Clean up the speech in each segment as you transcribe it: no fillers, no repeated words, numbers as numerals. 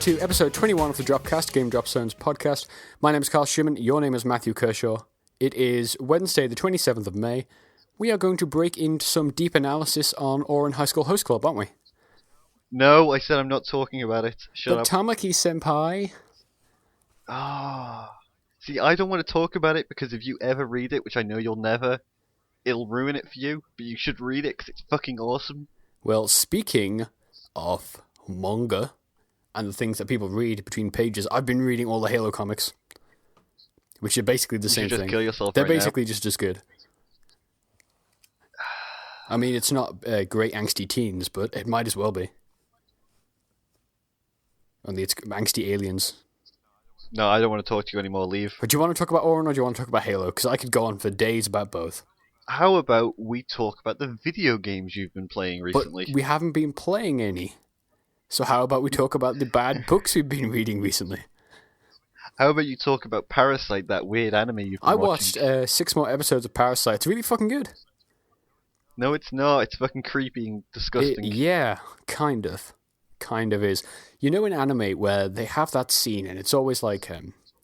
to episode 21 of the Dropcast, GameDropZone's podcast. My name is Carl Schumann, your name is Matthew Kershaw. It is Wednesday, the 27th of May. We are going to break into some deep analysis on Ouran High School Host Club, aren't we? No, I said I'm not talking about it. Shut up. Tamaki-senpai... See, I don't want to talk about it because if you ever read it, which I know you'll never, it'll ruin it for you, but you should read it because it's fucking awesome. Well, speaking of manga and the things that people read between pages, I've been reading all the Halo comics, which are basically the same just thing. Kill yourself They're right basically now. just as good. I mean, it's not great angsty teens, but it might as well be. Only it's angsty aliens. No, I don't want to talk to you anymore, leave. But do you want to talk about Ouran or do you want to talk about Halo? Because I could go on for days about both. How about we talk about the video games you've been playing recently? But we haven't been playing any. So how about we talk about the bad books we've been reading recently? How about you talk about Parasite, that weird anime you've been watching? I watched 6 more episodes of Parasite. It's really fucking good. No, it's not. It's fucking creepy and disgusting. Yeah, kind of. Kind of is. You know in anime where they have that scene and it's always like...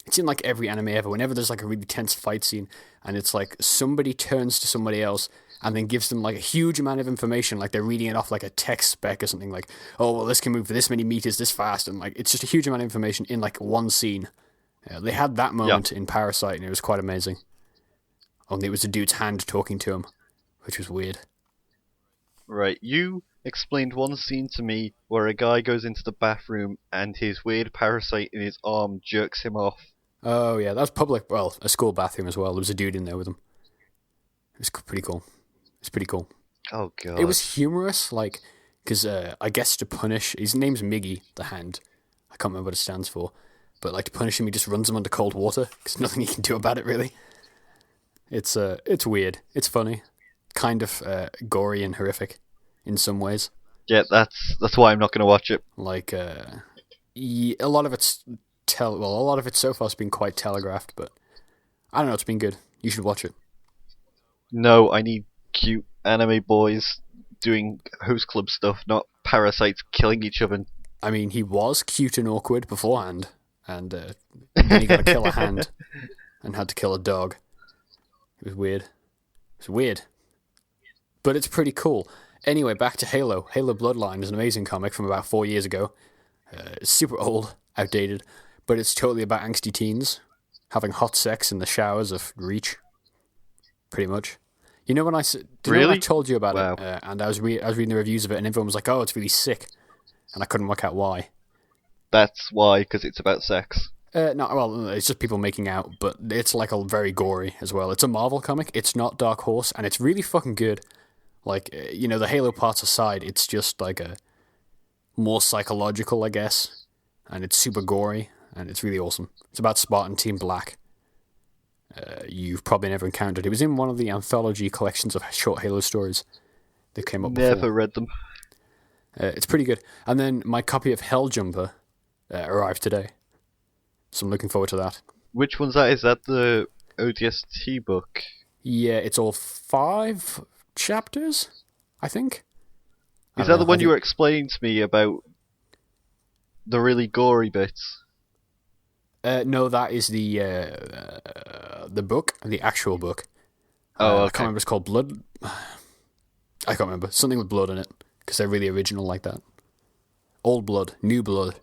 it's in like every anime ever. Whenever there's like a really tense fight scene and it's like somebody turns to somebody else and then gives them like a huge amount of information, like they're reading it off like a text spec or something, like, oh, well, this can move for this many meters this fast, and like it's just a huge amount of information in like one scene. They had that moment in Parasite and it was quite amazing. Only it was a dude's hand talking to him, which was weird. Right, you explained one scene to me where a guy goes into the bathroom and his weird parasite in his arm jerks him off. Oh yeah, that was public, well, a school bathroom as well. There was a dude in there with him. It was pretty cool. It's pretty cool. Oh god. It was humorous, like, because I guess to punish, his name's Miggy, the hand. I can't remember what it stands for. But like to punish him, he just runs him under cold water, because nothing he can do about it, really. It's weird. It's funny. Kind of gory and horrific in some ways. Yeah, that's why I'm not going to watch it. Like, a lot of it's a lot of it so far has been quite telegraphed, but I don't know, it's been good. You should watch it. No, I need cute anime boys doing host club stuff, not parasites killing each other. I mean, he was cute and awkward beforehand, and then he got to kill a hand and had to kill a dog. It was weird. It's weird. But it's pretty cool. Anyway, back to Halo. Halo Bloodline is an amazing comic from about 4 years ago. It's super old, outdated, but it's totally about angsty teens having hot sex in the showers of Reach. Pretty much. You know when I really? When I told you about wow. it, and I was reading the reviews of it, and everyone was like, "Oh, it's really sick," and I couldn't work out why. That's why, because it's about sex. No, well, it's just people making out, but it's like a very gory as well. It's a Marvel comic. It's not Dark Horse, and it's really fucking good. Like, you know, the Halo parts aside, it's just like a more psychological, I guess, and it's super gory, and it's really awesome. It's about Spartan Team Black. You've probably never encountered. It was in one of the anthology collections of short Halo stories that came up Never before. read them. It's pretty good. And then my copy of Helljumper arrived today, so I'm looking forward to that. Which one's that? Is that the ODST book? Yeah, it's all 5 chapters, I think. Is that the one you were explaining to me about the really gory bits? No, that is the book, the actual book. Oh, okay. I can't remember. It's called Blood. I can't remember. Something with blood in it, because they're really original like that. Old blood, new blood,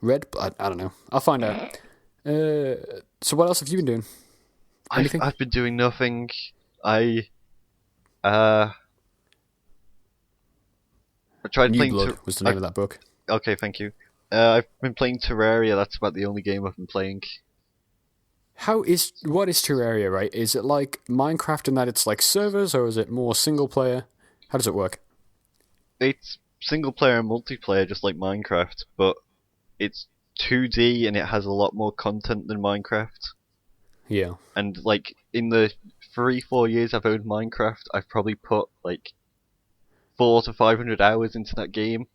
red blood. I don't know. I'll find out. So what else have you been doing? Anything? I've been doing nothing. I tried New playing. Blood was the name of that book. Okay, thank you. I've been playing Terraria. That's about the only game I've been playing. What is Terraria, right? Is it like Minecraft in that it's like servers, or is it more single player? How does it work? It's single player and multiplayer, just like Minecraft, but it's 2D and it has a lot more content than Minecraft. Yeah. And like in the 3-4 years I've owned Minecraft, I've probably put like 400 to 500 hours into that game.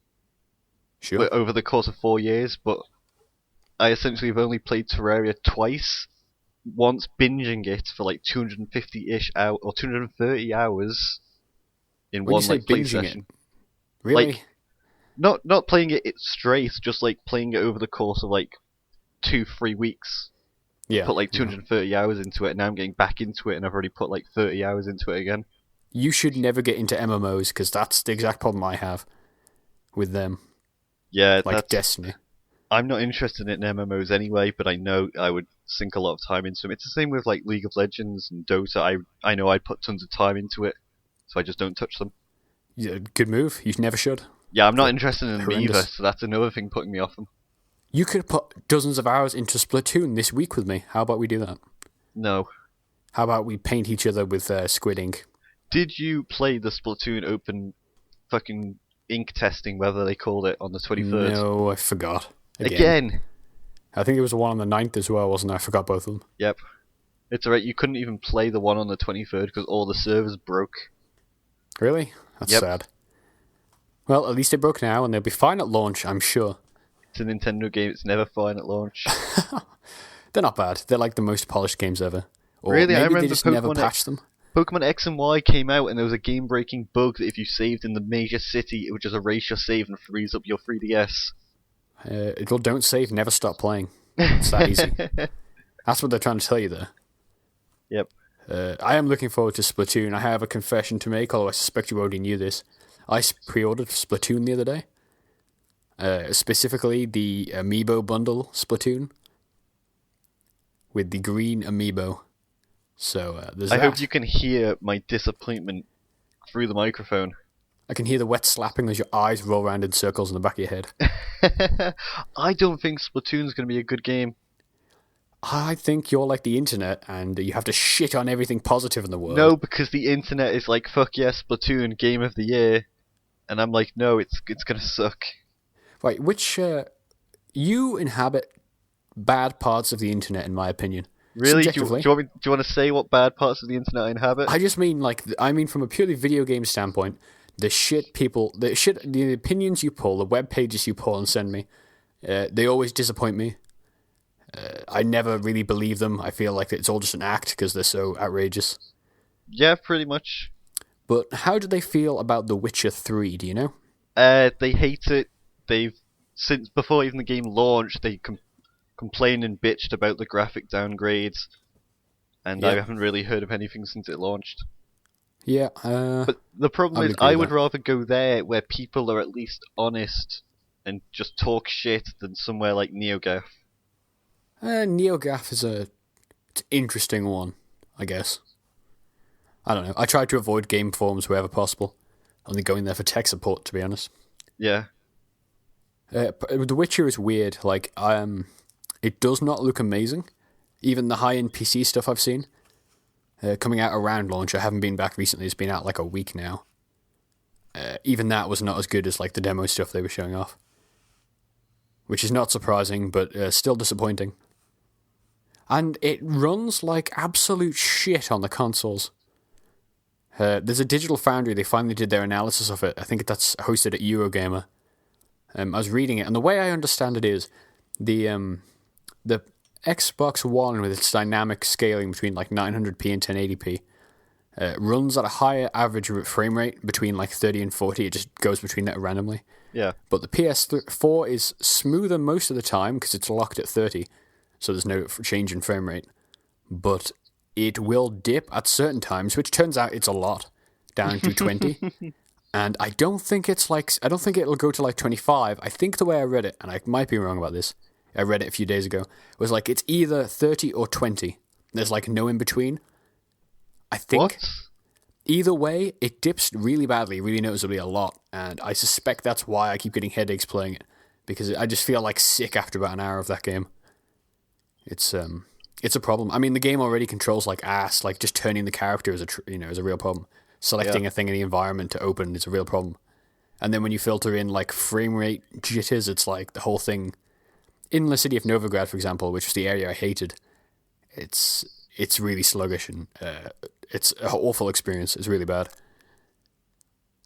Sure. Over the course of 4 years, but I essentially have only played Terraria twice. Once binging it for like 250-ish hours or 230 hours in when one you say like play binging session. It, really? Like, not playing it straight, just like playing it over the course of like 2-3 weeks. Yeah. Put like 230 hours into it, and now I'm getting back into it, and I've already put like 30 hours into it again. You should never get into MMOs because that's the exact problem I have with them. Yeah, Like Destiny. I'm not interested in MMOs anyway, but I know I would sink a lot of time into them. It's the same with like League of Legends and Dota. I know I'd put tons of time into it, so I just don't touch them. Yeah, good move. You never should. Yeah, I'm not interested in them horrendous. either, so that's another thing putting me off them. You could put dozens of hours into Splatoon this week with me. How about we do that? No. How about we paint each other with squid ink? Did you play the Splatoon open fucking ink testing, whether they called it, on the 23rd? No, I forgot. Again? I think it was the one on the 9th as well, wasn't it? I forgot both of them. Yep. It's alright, you couldn't even play the one on the 23rd because all the servers broke. Really? That's Yep. sad. Well, at least they broke now, and they'll be fine at launch, I'm sure. It's a Nintendo game, it's never fine at launch. They're not bad. They're like the most polished games ever. Or Really? I maybe remember they just never patched them. Pokemon X and Y came out and there was a game-breaking bug that if you saved in the major city, it would just erase your save and freeze up your 3DS. Well, don't save, never stop playing. It's that easy. That's what they're trying to tell you there. Yep. I am looking forward to Splatoon. I have a confession to make, although I suspect you already knew this. I pre-ordered Splatoon the other day. Specifically the Amiibo bundle Splatoon. With the green Amiibo. So there's that. I hope you can hear my disappointment through the microphone. I can hear the wet slapping as your eyes roll around in circles in the back of your head. I don't think Splatoon's going to be a good game. I think you're like the internet and you have to shit on everything positive in the world. No, because the internet is like, fuck yeah, Splatoon, game of the year. And I'm like, no, it's going to suck. Right, you inhabit bad parts of the internet, in my opinion. Really? Do Subjectively. you want to say what bad parts of the internet I inhabit? I just mean, from a purely video game standpoint, the opinions you pull, the web pages you pull and send me, they always disappoint me. I never really believe them. I feel like it's all just an act because they're so outrageous. Yeah, pretty much. But how do they feel about The Witcher 3, do you know? They hate it. Since before even the game launched, they complained and bitched about the graphic downgrades, and I haven't really heard of anything since it launched. Yeah, but the problem is, I would rather go there where people are at least honest and just talk shit than somewhere like NeoGAF. NeoGAF is it's an interesting one, I guess. I don't know. I try to avoid game forums wherever possible. Only going there for tech support, to be honest. Yeah. The Witcher is weird. It does not look amazing. Even the high-end PC stuff I've seen coming out around launch. I haven't been back recently. It's been out like a week now. Even that was not as good as like the demo stuff they were showing off, which is not surprising, but still disappointing. And it runs like absolute shit on the consoles. There's a Digital Foundry. They finally did their analysis of it. I think that's hosted at Eurogamer. I was reading it, and the way I understand it is the Xbox One with its dynamic scaling between like 900p and 1080p runs at a higher average frame rate between like 30 and 40. It just goes between that randomly. Yeah. But the PS4 is smoother most of the time because it's locked at 30, so there's no change in frame rate. But it will dip at certain times, which turns out it's a lot, down to 20. And I don't think it'll go to like 25. I think the way I read it, and I might be wrong about this, I read it a few days ago, was like it's either 30 or 20. There's like no in between. I think. What? Either way, it dips really badly, really noticeably a lot, and I suspect that's why I keep getting headaches playing it, because I just feel like sick after about an hour of that game. It's a problem. I mean, the game already controls like ass. Like just turning the character is a real problem. Selecting a thing in the environment to open is a real problem. And then when you filter in like frame rate jitters, it's like the whole thing. In the city of Novigrad, for example, which was the area I hated, it's really sluggish and it's an awful experience. It's really bad.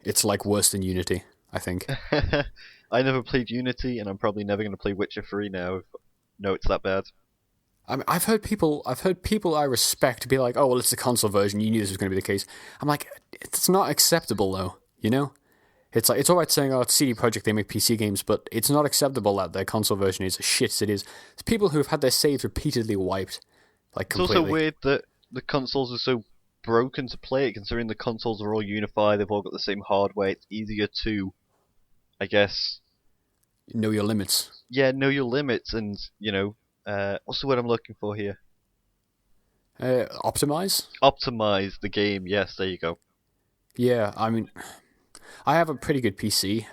It's like worse than Unity, I think. I never played Unity, and I'm probably never going to play Witcher 3 now. No, it's that bad. I mean, I've heard people I respect be like, "Oh, well, it's the console version. You knew this was going to be the case." I'm like, it's not acceptable, though. You know, It's alright saying, oh, it's CD Projekt, they make PC games, but it's not acceptable that their console version is as shit as it is. It's people who have had their saves repeatedly wiped, like It's completely. also weird that the consoles are so broken to play it, considering the consoles are all unified, they've all got the same hardware, it's easier to, I guess, Know your limits. know your limits and, what's the word I'm looking for here? Optimize? Optimize the game, yes, there you go. Yeah, I mean, I have a pretty good PC.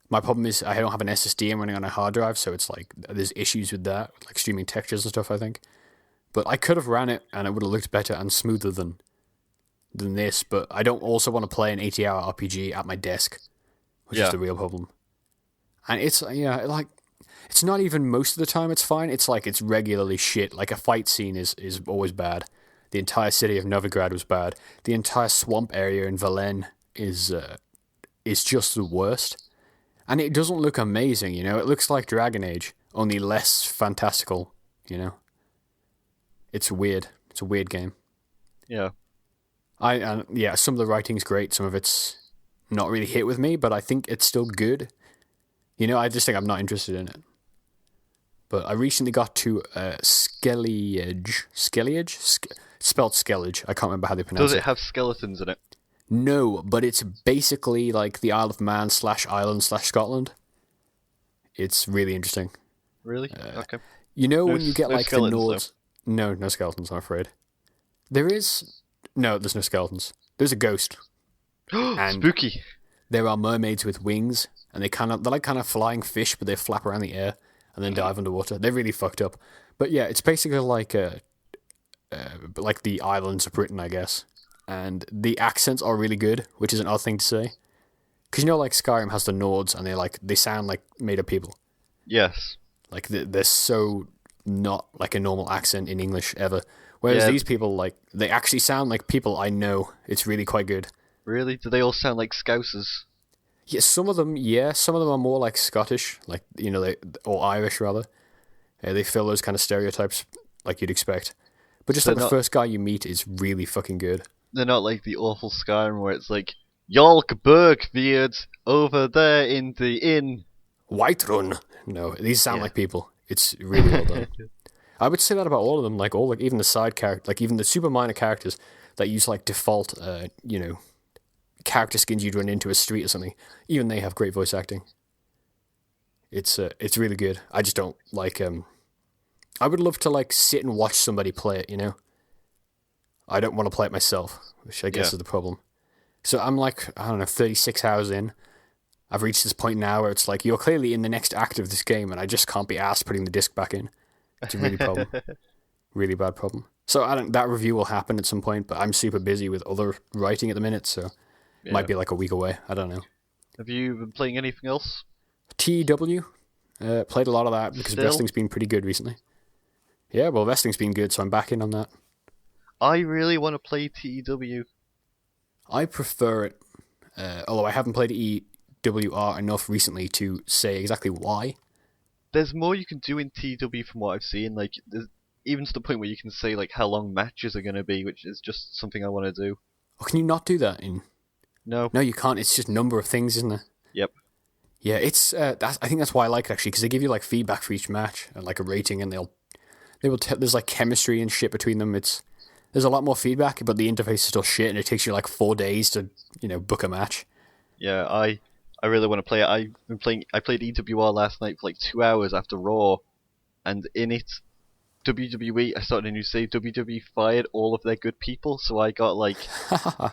My problem is I don't have an SSD. I'm running on a hard drive, so it's like there's issues with that, like streaming textures and stuff, I think. But I could have ran it, and it would have looked better and smoother than this. But I don't also want to play an 80-hour RPG at my desk, which is the real problem. And it's like it's not even most of the time it's fine. It's like it's regularly shit. Like a fight scene is always bad. The entire city of Novigrad was bad. The entire swamp area in Velen is just the worst. And it doesn't look amazing, It looks like Dragon Age, only less fantastical, It's weird. It's a weird game. Yeah. Some of the writing's great. Some of it's not really hit with me, but I think it's still good. I just think I'm not interested in it. But I recently got to Skellige. Skellige? Spelled Skellige. I can't remember how they pronounce it. Does it have skeletons in it? No, but it's basically like the Isle of Man /Ireland/Scotland. It's really interesting. Really? Okay. When you get like the Nords... Though. No skeletons, I'm afraid. There's no skeletons. There's a ghost. And spooky. There are mermaids with wings, and they're like kind of flying fish, but they flap around the air and then dive underwater. They're really fucked up. But yeah, it's basically like the islands of Britain, I guess. And the accents are really good, which is an odd thing to say. Because like Skyrim has the Nords, and they sound like made up people. Yes. Like they're so not like a normal accent in English ever. Whereas these people, they actually sound like people I know. It's really quite good. Really? Do they all sound like Scousers? Yeah, some of them are more like Scottish, or Irish rather. They fill those kind of stereotypes like you'd expect. But just the first guy you meet is really fucking good. They're not like the awful Skyrim where it's like, Yolk Bergvierd over there in the inn. Whiterun. No, these sound like people. It's really well done. I would say that about all of them, even the side characters, even the super minor characters that use default, character skins you'd run into a street or something. Even they have great voice acting. It's really good. I just don't like. I would love to sit and watch somebody play it. I don't want to play it myself, which I guess is the problem. So I'm 36 hours in. I've reached this point now where it's you're clearly in the next act of this game, and I just can't be asked putting the disc back in. It's a really problem. Really bad problem. So that review will happen at some point, but I'm super busy with other writing at the minute, so it might be a week away. I don't know. Have you been playing anything else? TEW. Played a lot of that because wrestling's been pretty good recently. Yeah, well, wrestling's been good, so I'm back in on that. I really want to play TEW. I prefer it, although I haven't played EWR enough recently to say exactly why. There's more you can do in TEW from what I've seen. Even to the point where you can say how long matches are going to be, which is just something I want to do. Oh, can you not do that in? No. No, you can't. It's just number of things, isn't it? Yep. Yeah, it's. I think that's why I like it actually, because they give you feedback for each match and a rating, and there's chemistry and shit between them. There's a lot more feedback, but the interface is still shit, and it takes you 4 days to book a match. Yeah, I really want to play it. I played EWR last night for 2 hours after Raw, and in it, WWE, I started a new save, WWE fired all of their good people, so I got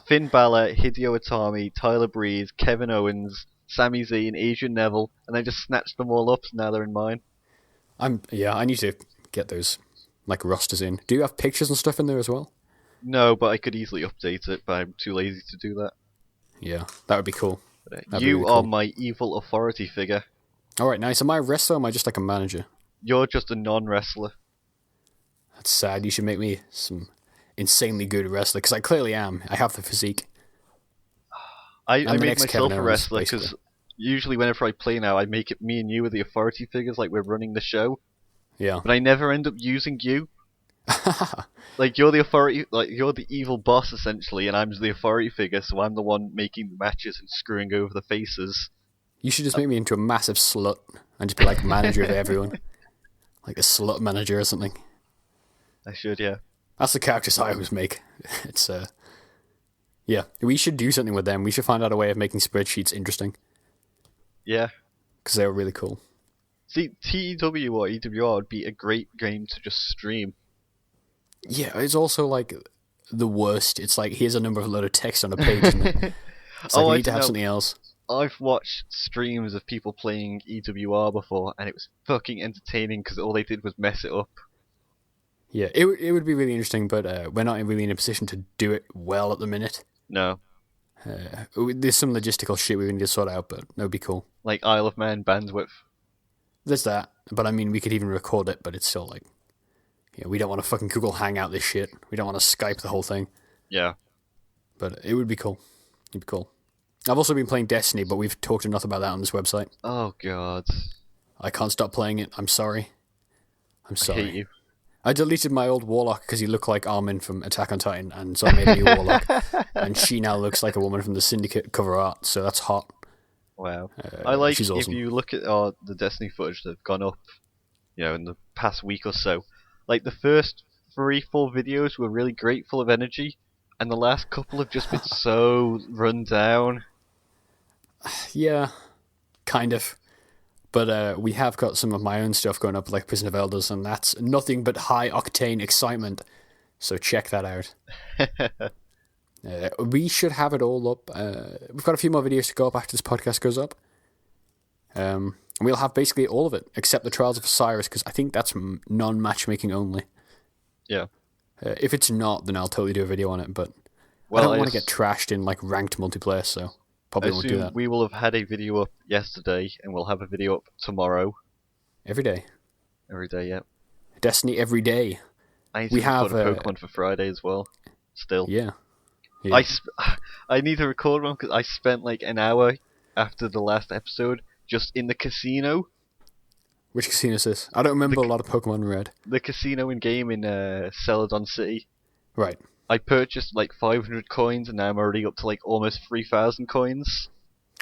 Finn Balor, Hideo Itami, Tyler Breeze, Kevin Owens, Sami Zayn, Adrian Neville, and I just snatched them all up, so now they're in mine. I need to get those rosters in. Do you have pictures and stuff in there as well? No, but I could easily update it, but I'm too lazy to do that. Yeah, that would be cool. You are my evil authority figure. Alright, nice. Am I a wrestler or am I just a manager? You're just a non-wrestler. That's sad. You should make me some insanely good wrestler, because I clearly am. I have the physique. I made myself a wrestler, because usually whenever I play now, I make it me and you are the authority figures, we're running the show. Yeah. But I never end up using you. Like you're the authority, like you're the evil boss essentially, and I'm the authority figure, so I'm the one making the matches and screwing over the faces. You should just make me into a massive slut and just be like manager of everyone. Like a slut manager or something. I should, yeah. That's the characters I always make. It's, yeah. We should do something with them. We should find out a way of making spreadsheets interesting. Yeah. Because they were really cool. See, TEW or EWR would be a great game to just stream. Yeah, it's also like the worst. It's like, here's a number of load of text on a page. Isn't it? It's like, we need to have something else. I've watched streams of people playing EWR before, and it was fucking entertaining because all they did was mess it up. Yeah, it would be really interesting, but we're not really in a position to do it well at the minute. No. There's some logistical shit we need to sort out, but that would be cool. Like Isle of Man bandwidth. There's that, but I mean, we could even record it, but it's still like, yeah, we don't want to fucking Google Hangout this shit. We don't want to Skype the whole thing. Yeah. But it would be cool. It'd be cool. I've also been playing Destiny, but we've talked enough about that on this website. Oh, God. I can't stop playing it. I'm sorry. I'm sorry. I hate you. I deleted my old Warlock because he looked like Armin from Attack on Titan, and so I made a new Warlock. And she now looks like a woman from the Syndicate cover art, so that's hot. Wow. I like, she's awesome. if you look at the Destiny footage that have gone up, in the past week or so, like the first 3-4 videos were really great, full of energy, and the last couple have just been so run down. Yeah, kind of. But we have got some of my own stuff going up, like Prison of Elders, and that's nothing but high-octane excitement. So check that out. We should have it all up. We've got a few more videos to go up after this podcast goes up. And we'll have basically all of it, except the Trials of Osiris, because I think that's non-matchmaking only. Yeah. If it's not, then I'll totally do a video on it, but I don't want to get trashed in like ranked multiplayer, so probably won't do that. We will have had a video up yesterday, and we'll have a video up tomorrow. Every day. Every day, yeah. Destiny every day. I need to record a Pokemon for Friday as well. Still. Yeah. I need to record one because I spent like an hour after the last episode just in the casino. Which casino is this? I don't remember a lot of Pokemon Red. The casino in game in Celadon City. Right. I purchased like 500 coins and now I'm already up to like almost 3,000 coins.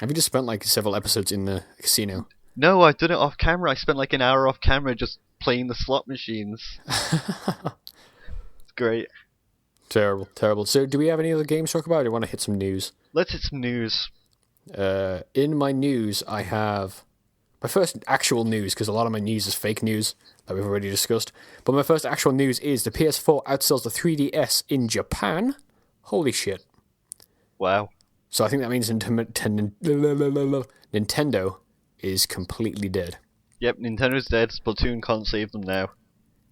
Have you just spent like several episodes in the casino? No, I've done it off camera. I spent like an hour off camera just playing the slot machines. It's great. Terrible, terrible. So do we have any other games to talk about, or do you want to hit some news? Let's hit some news. In my news, I have my first actual news, because a lot of my news is fake news that we've already discussed. But my first actual news is the PS4 outsells the 3DS in Japan. Holy shit. Wow. So I think that means Nintendo is completely dead. Yep, Nintendo's dead. Splatoon can't save them now.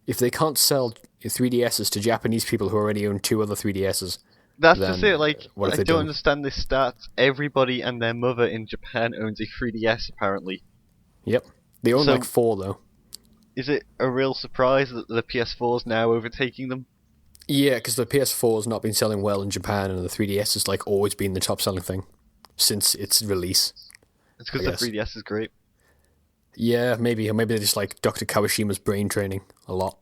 If they can't sell 3DSs to Japanese people who already own 2 other 3DSs... That's just it, like, I don't understand this stat. Everybody and their mother in Japan owns a 3DS, apparently. Yep. They own like 4, though. Is it a real surprise that the PS4 is now overtaking them? Yeah, because the PS4 has not been selling well in Japan, and the 3DS has like always been the top-selling thing since its release. It's because the 3DS is great. Yeah, maybe. Or maybe they just like Dr. Kawashima's brain training a lot.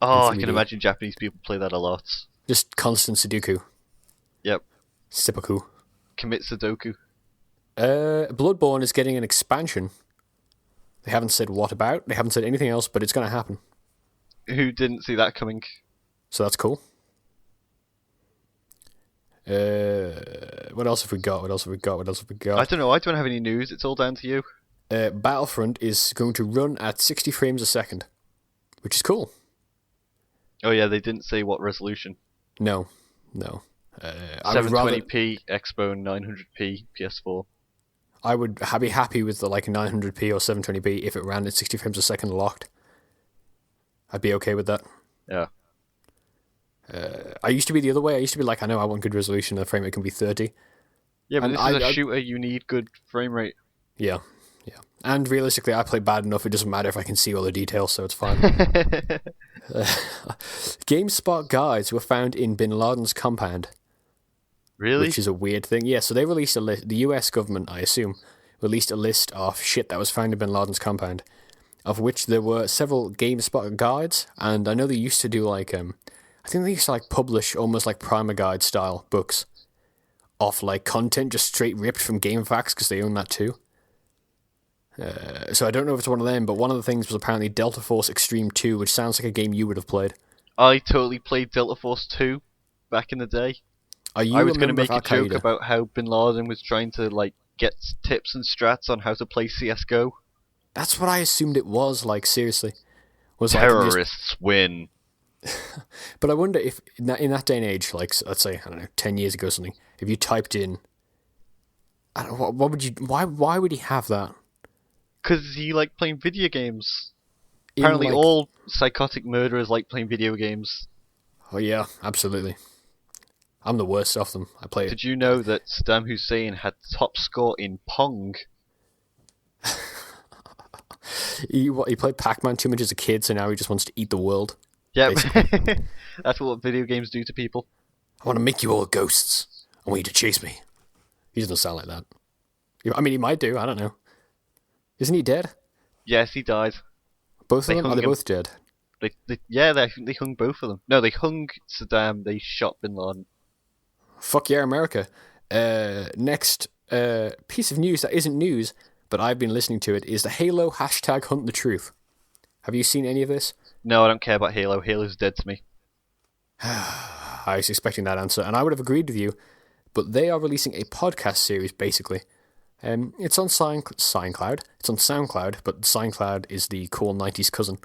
Oh, I can imagine Japanese people play that a lot. Just constant Sudoku. Yep. Seppuku. Commit Sudoku. Bloodborne is getting an expansion. They haven't said what about, they haven't said anything else, but it's going to happen. Who didn't see that coming? So that's cool. What else have we got? What else have we got? I don't know, I don't have any news, it's all down to you. Battlefront is going to run at 60 frames a second, which is cool. Oh yeah, they didn't say what resolution. No. 720p, Expo 900p, PS4. I would be happy with the like 900p or 720p if it ran at 60 frames a second locked. I'd be okay with that. Yeah. I used to be the other way. I used to be like, I know I want good resolution, the frame rate can be 30. Yeah, but this is a shooter, you need good frame rate. Yeah. And realistically, I play bad enough, it doesn't matter if I can see all the details, so it's fine. GameSpot guides were found in Bin Laden's compound. Really? Which is a weird thing. Yeah, so they released a list, the US government, I assume, released a list of shit that was found in Bin Laden's compound. of which there were several GameSpot guides, and I know they used to do like I think they used to like publish almost like primer guide style books off like content just straight ripped from GameFAQs because they own that too. So I don't know if it's one of them, but one of the things was apparently Delta Force Extreme 2, which sounds like a game you would have played. I totally played Delta Force 2 back in the day. Are you I a was going to member of make a joke Al-Qaeda? about how Bin Laden was trying to like get tips and strats on how to play CS:GO. That's what I assumed it was, like, seriously. Was like Terrorists win. But I wonder if, in that day and age, like, let's say, I don't know, 10 years ago or something, if you typed in, I don't know, what would you, why would he have that? Because he liked playing video games. In, Apparently like, all psychotic murderers like playing video games. Oh yeah, absolutely. I'm the worst of them. I play Did you know that Saddam Hussein had top score in Pong? He played Pac-Man too much as a kid, so now he just wants to eat the world. Yep. That's what video games do to people. I want to make you all ghosts. I want you to chase me. He doesn't sound like that. I mean, he might do. I don't know. Isn't he dead? Yes, he died. Both They of them? Are hung they him. both dead? I think they hung both of them. No, they hung Saddam, they shot Bin Laden. Fuck yeah, America. Next piece of news that isn't news, but I've been listening to it, is the Halo hashtag Hunt the Truth. Have you seen any of this? No, I don't care about Halo. Halo's dead to me. I was expecting that answer, and I would have agreed with you, but they are releasing a podcast series, basically. It's on SoundCloud. It's on SoundCloud, but SoundCloud is the cool 90s cousin.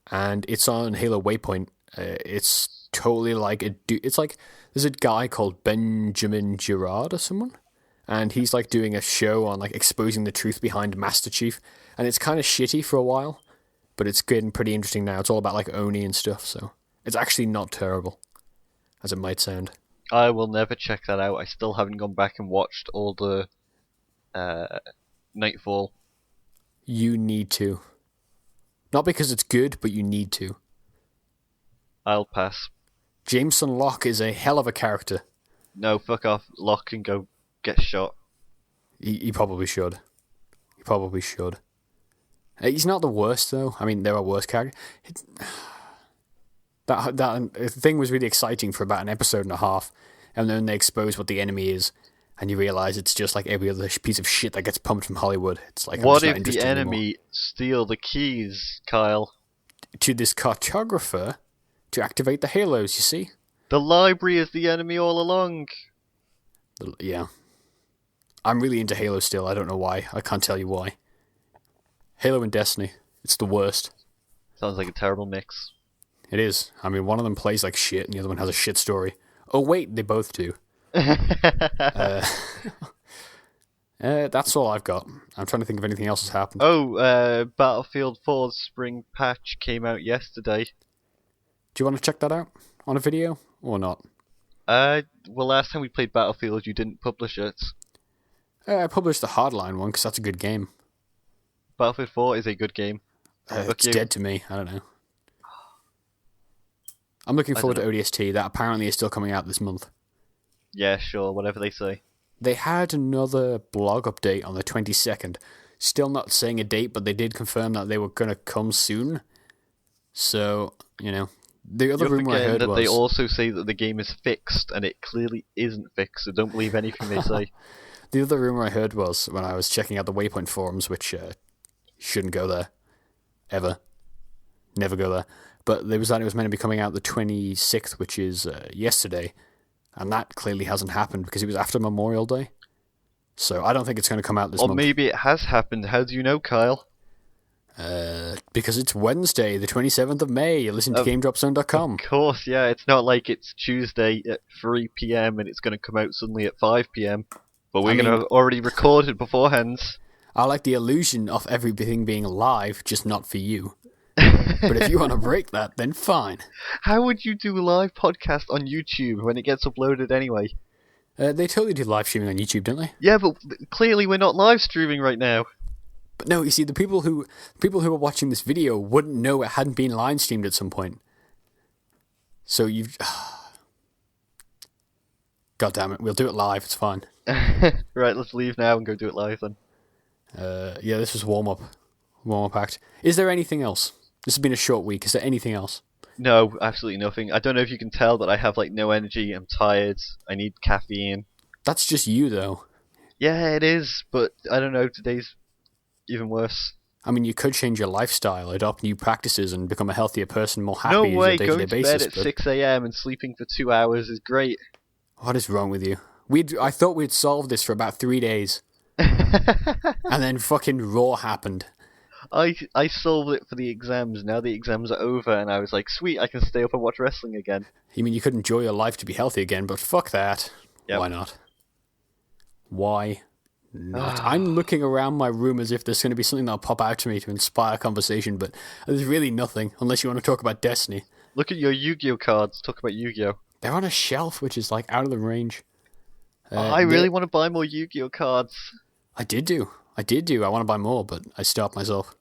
And it's on Halo Waypoint. It's totally like it's like there's a guy called Benjamin Girard or someone, and he's like doing a show on like exposing the truth behind Master Chief, and it's kind of shitty for a while, but it's getting pretty interesting now. It's all about like Oni and stuff, so it's actually not terrible, as it might sound. I will never check that out. I still haven't gone back and watched all the Nightfall. You need to. Not because it's good, but you need to. I'll pass. Jameson Locke is a hell of a character. No, fuck off. Lock and go get shot. He probably should. He probably should. He's not the worst, though. I mean, there are worse characters. That thing was really exciting for about an episode and a half, and then they expose what the enemy is, and you realise it's just like every other piece of shit that gets pumped from Hollywood. It's like, what if the enemy steal the keys, Kyle? To this cartographer to activate the halos, you see? The library is the enemy all along. Yeah. I'm really into Halo still. I don't know why. I can't tell you why. Halo and Destiny. It's the worst. Sounds like a terrible mix. It is. I mean, one of them plays like shit, and the other one has a shit story. Oh, wait, they both do. That's all I've got. I'm trying to think if anything else has happened. Oh, Battlefield 4's spring patch came out yesterday. Do you want to check that out on a video or not? Well, last time we played Battlefield, you didn't publish it. I published the Hardline one because that's a good game. Battlefield 4 is a good game. It's dead to me. I don't know. I'm looking forward to ODST. That apparently is still coming out this month. Yeah, sure, whatever they say. They had another blog update on the 22nd. Still not saying a date, but they did confirm that they were going to come soon. So, you know. The other rumor I heard was... they also say that the game is fixed, and it clearly isn't fixed, so don't believe anything they say. The other rumor I heard was, when I was checking out the Waypoint forums, which shouldn't go there. Ever. Never go there. But there was that it was meant to be coming out the 26th, which is yesterday. And that clearly hasn't happened because it was after Memorial Day. So I don't think it's going to come out this month. Or maybe it has happened. How do you know, Kyle? Because it's Wednesday, the 27th of May. You're listening to GameDropZone.com. Of course, yeah. It's not like it's Tuesday at 3 p.m. and it's going to come out suddenly at 5 p.m. But we're going to have already recorded beforehand. I like the illusion of everything being live, just not for you. But if you want to break that, then fine. How would you do a live podcast on YouTube when it gets uploaded anyway? They totally do live streaming on YouTube, don't they? Yeah, but clearly we're not live streaming right now. But no, you see, the people who are watching this video wouldn't know it hadn't been live streamed at some point. So you've... God damn it, we'll do it live, it's fine. Right, let's leave now and go do it live then. Yeah, this was warm-up. Warm-up act. Is there anything else? This has been a short week. Is there anything else? No, absolutely nothing. I don't know if you can tell, but I have like no energy. I'm tired. I need caffeine. That's just you, though. Yeah, it is, but I don't know. Today's even worse. I mean, you could change your lifestyle, adopt new practices, and become a healthier person, more happy No as your way. day-to-day Going to basis. bed at 6 a.m. and sleeping for 2 hours is great. What is wrong with you? I thought we'd solved this for about 3 days, and then fucking Raw happened. I solved it for the exams. Now the exams are over, and I was like, sweet, I can stay up and watch wrestling again. You mean you could enjoy your life to be healthy again, but fuck that. Yep. Why not? Why not? I'm looking around my room as if there's going to be something that'll pop out to me to inspire conversation, but there's really nothing, unless you want to talk about Destiny. Look at your Yu-Gi-Oh cards. Talk about Yu-Gi-Oh. They're on a shelf, which is like out of the range. I really want to buy more Yu-Gi-Oh cards. I did do. I want to buy more, but I stopped myself.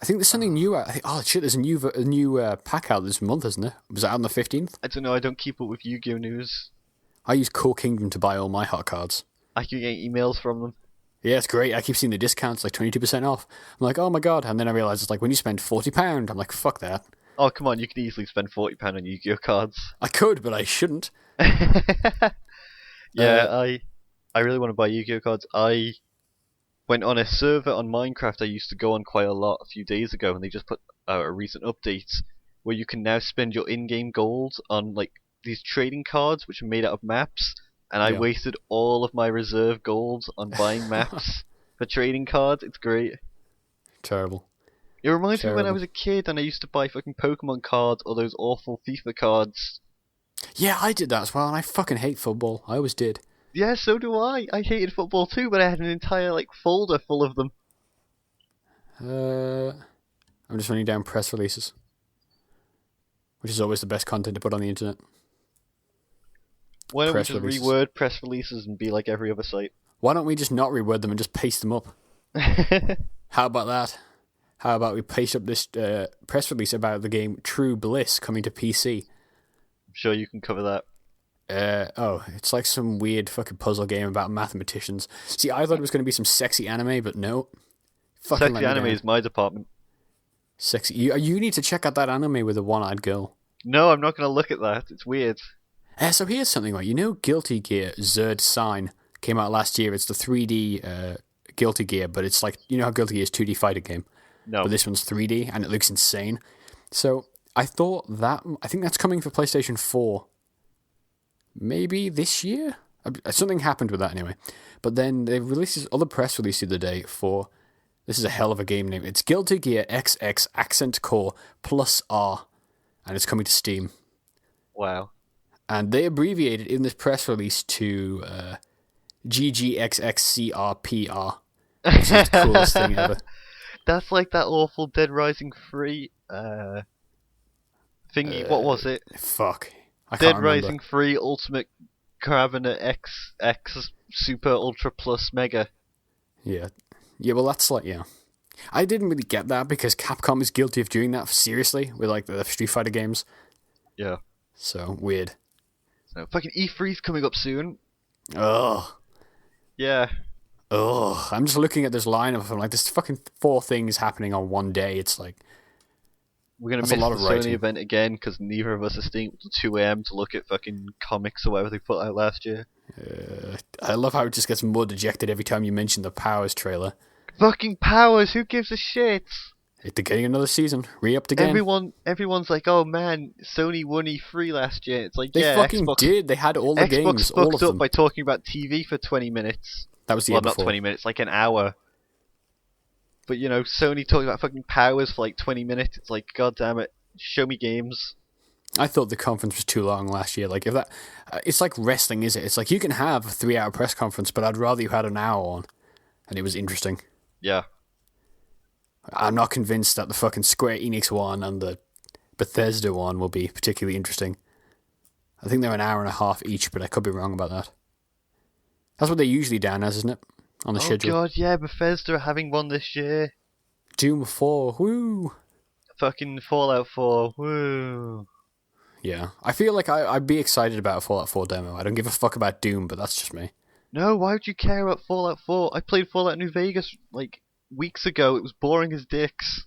I think there's something new out. Oh shit, there's a new pack out this month, isn't there? Was it out on the 15th? I don't know, I don't keep up with Yu-Gi-Oh news. I use Core Kingdom to buy all my hot cards. I keep getting emails from them. Yeah, it's great. I keep seeing the discounts, like 22% off. I'm like, oh my god. And then I realise it's like, when you spend £40, I'm like, fuck that. Oh, come on, you could easily spend £40 on Yu-Gi-Oh cards. I could, but I shouldn't. Yeah, I really want to buy Yu-Gi-Oh cards. I went on a server on Minecraft I used to go on quite a lot a few days ago, and they just put out a recent update where you can now spend your in-game gold on like these trading cards which are made out of maps, and I wasted all of my reserve gold on buying maps for trading cards. It's great. Terrible. It reminds me when I was a kid and I used to buy fucking Pokemon cards or those awful FIFA cards. Yeah, I did that as well, and I fucking hate football. I always did. Yeah, so do I. I hated football too, but I had an entire like folder full of them. I'm just running down press releases, which is always the best content to put on the internet. Why don't we just reword press releases and be like every other site? Why don't we just not reword them and just paste them up? How about that? How about we paste up this press release about the game True Bliss coming to PC? I'm sure you can cover that. It's like some weird fucking puzzle game about mathematicians. See, I thought it was going to be some sexy anime, but no. Fucking sexy anime is my department. Sexy. You need to check out that anime with the one-eyed girl. No, I'm not going to look at that. It's weird. So here's something, right? You know Guilty Gear Zerd Sign came out last year. It's the 3D Guilty Gear, but it's like, you know how Guilty Gear is 2D fighting game? No. But this one's 3D, and it looks insane. So I think that's coming for PlayStation 4. Maybe this year? Something happened with that anyway. But then they released this other press release the other day for, this is a hell of a game name. It's Guilty Gear XX Accent Core Plus R. And it's coming to Steam. Wow. And they abbreviated in this press release to GGXXCRPR. Which is the coolest thing ever. That's like that awful Dead Rising 3 thingy. What was it? Fuck. Dead Rising 3 Ultimate Cabinet XX Super Ultra Plus Mega. Yeah. Yeah, well, that's like, yeah. I didn't really get that because Capcom is guilty of doing that seriously with like the Street Fighter games. Yeah. So, weird. So, fucking E3's coming up soon. Ugh. Yeah. Ugh. I'm just looking at this lineup. I'm like, there's fucking 4 things happening on one day. It's like, we're going to miss the Sony event again because neither of us are staying up till 2 a.m. to look at fucking comics or whatever they put out last year. I love how it just gets more dejected every time you mention the Powers trailer. Fucking Powers, who gives a shit? They're getting another season, re-upped again. Everyone's like, oh man, Sony won E3 last year. It's like, they yeah, fucking Xbox did. They had all the games, all of them. Xbox fucked up by talking about TV for 20 minutes. That was the year before. Not 20 minutes, like an hour. But you know, Sony talking about fucking Powers for like 20 minutes. It's like, god damn it, show me games. I thought the conference was too long last year. Like, if that, it's like wrestling, is it? It's like you can have a 3-hour press conference, but I'd rather you had an hour on, and it was interesting. Yeah. I'm not convinced that the fucking Square Enix one and the Bethesda one will be particularly interesting. I think they're an hour and a half each, but I could be wrong about that. That's what they're usually down as, isn't it? On the schedule. Oh god, yeah, Bethesda are having one this year. Doom 4, woo! Fucking Fallout 4, woo! Yeah, I feel like I'd be excited about a Fallout 4 demo. I don't give a fuck about Doom, but that's just me. No, why would you care about Fallout 4? I played Fallout New Vegas, like, weeks ago. It was boring as dicks.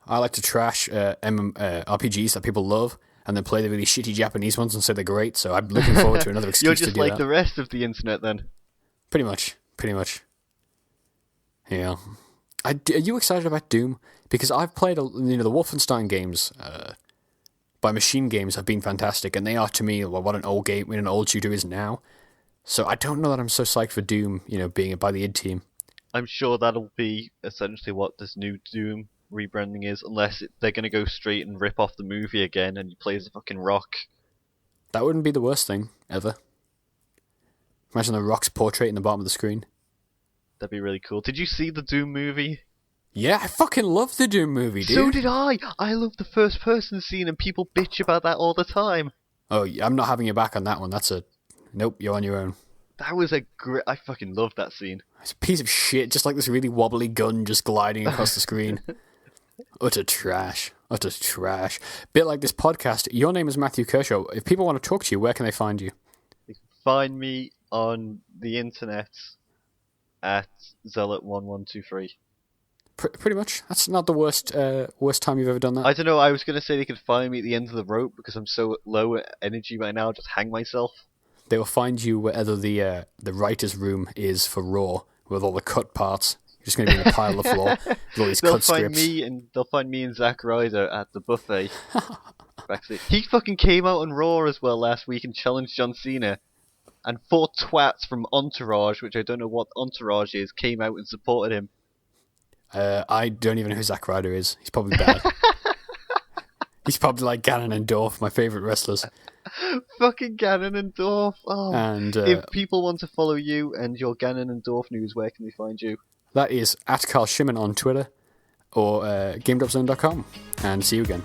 I like to trash RPGs that people love and then play the really shitty Japanese ones and say they're great, so I'm looking forward to another excuse You're to just do like that. the rest of the internet then. Pretty much. Yeah. Are you excited about Doom? Because I've played, the Wolfenstein games by Machine Games have been fantastic, and they are to me what an old game, an old shooter is now. So I don't know that I'm so psyched for Doom, being by the id team. I'm sure that'll be essentially what this new Doom rebranding is, unless they're going to go straight and rip off the movie again and you play as a fucking rock. That wouldn't be the worst thing ever. Imagine the Rock's portrait in the bottom of the screen. That'd be really cool. Did you see the Doom movie? Yeah, I fucking love the Doom movie, dude. So did I! I love the first person scene and people bitch about that all the time. Oh, I'm not having you back on that one. Nope, you're on your own. That was a great... I fucking loved that scene. It's a piece of shit, just like this really wobbly gun just gliding across the screen. Utter trash. Bit like this podcast. Your name is Matthew Kershaw. If people want to talk to you, where can they find you? You can find me on the internet at Zealot1123. Pretty much. That's not the worst time you've ever done that. I don't know, I was going to say they could find me at the end of the rope because I'm so low energy right now, I'll just hang myself. They will find you wherever the writer's room is for Raw, with all the cut parts. You're just going to be in a pile of the floor with all these cut scripts. They'll find me and Zack Ryder at the buffet. He fucking came out on Raw as well last week and challenged John Cena. And 4 twats from Entourage, which I don't know what Entourage is, came out and supported him. I don't even know who Zack Ryder is. He's probably bad. He's probably like Gannon and Dorf, my favourite wrestlers. Fucking Gannon and Dorf. Oh. And if people want to follow you and your Gannon and Dorf news, where can they find you? That is at Carl Shimon on Twitter or GameDropZone.com. And see you again.